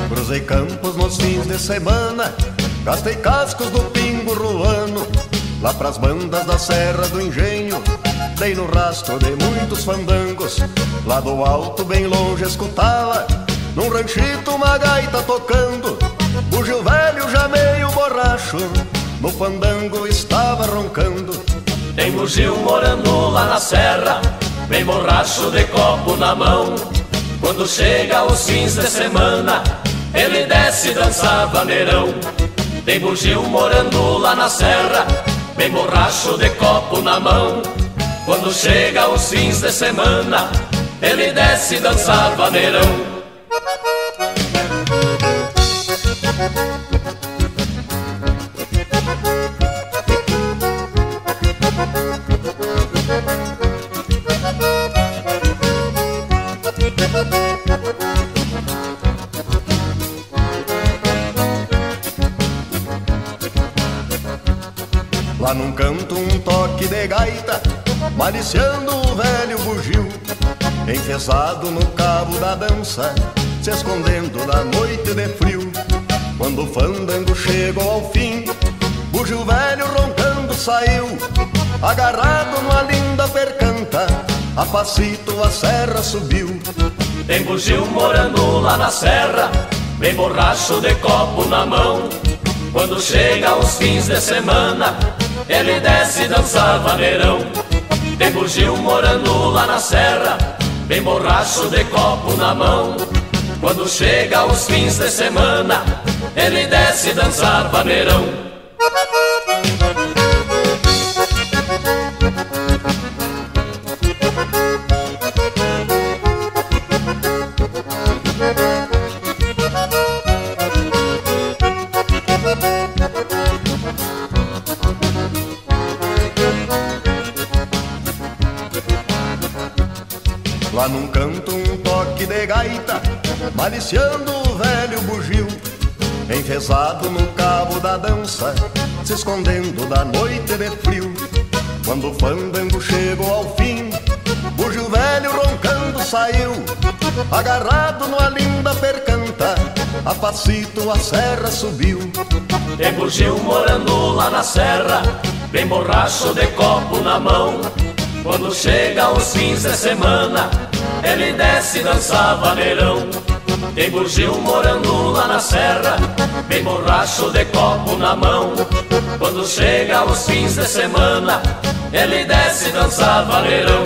Cruzei campos nos fins de semana, gastei cascos do pingo ruano, lá pras bandas da Serra do Engenho, dei no rastro de muitos fandangos. Lá do alto, bem longe, escutava, num ranchito uma gaita tocando, bugio velho já meio borracho, no fandango estava roncando. Tem bugio morando lá na serra, bem borracho de copo na mão. Quando chega os fins de semana, ele desce e dança vaneirão. Tem bugio morando lá na serra, bem borracho de copo na mão. Quando chega os fins de semana, ele desce e dança vaneirão. Lá num canto um toque de gaita, maliciando o velho bugio, enfesado no cabo da dança, se escondendo da noite de frio. Quando o fandango chegou ao fim, bugio velho roncando saiu, agarrado numa linda percanta, a passito a serra subiu. Tem bugio morando lá na serra, bem borracho de copo na mão. Quando chega os fins de semana, ele desce e dança vaneirão. Tem bugio morando lá na serra, bem borracho de copo na mão. Quando chega os fins de semana, ele desce e dança vaneirão. Lá num canto um toque de gaita, maliciando o velho bugio, enfesado no cabo da dança, se escondendo da noite de frio. Quando o fandango chegou ao fim, bugio velho roncando saiu, agarrado numa linda percanta, a passito a serra subiu. Tem bugio morando lá na serra, bem borracho de copo na mão. Quando chega os fins de semana, ele desce e dança vaneirão. Tem bugio morando lá na serra, bem borracho de copo na mão. Quando chega os fins de semana, ele desce e dança vaneirão.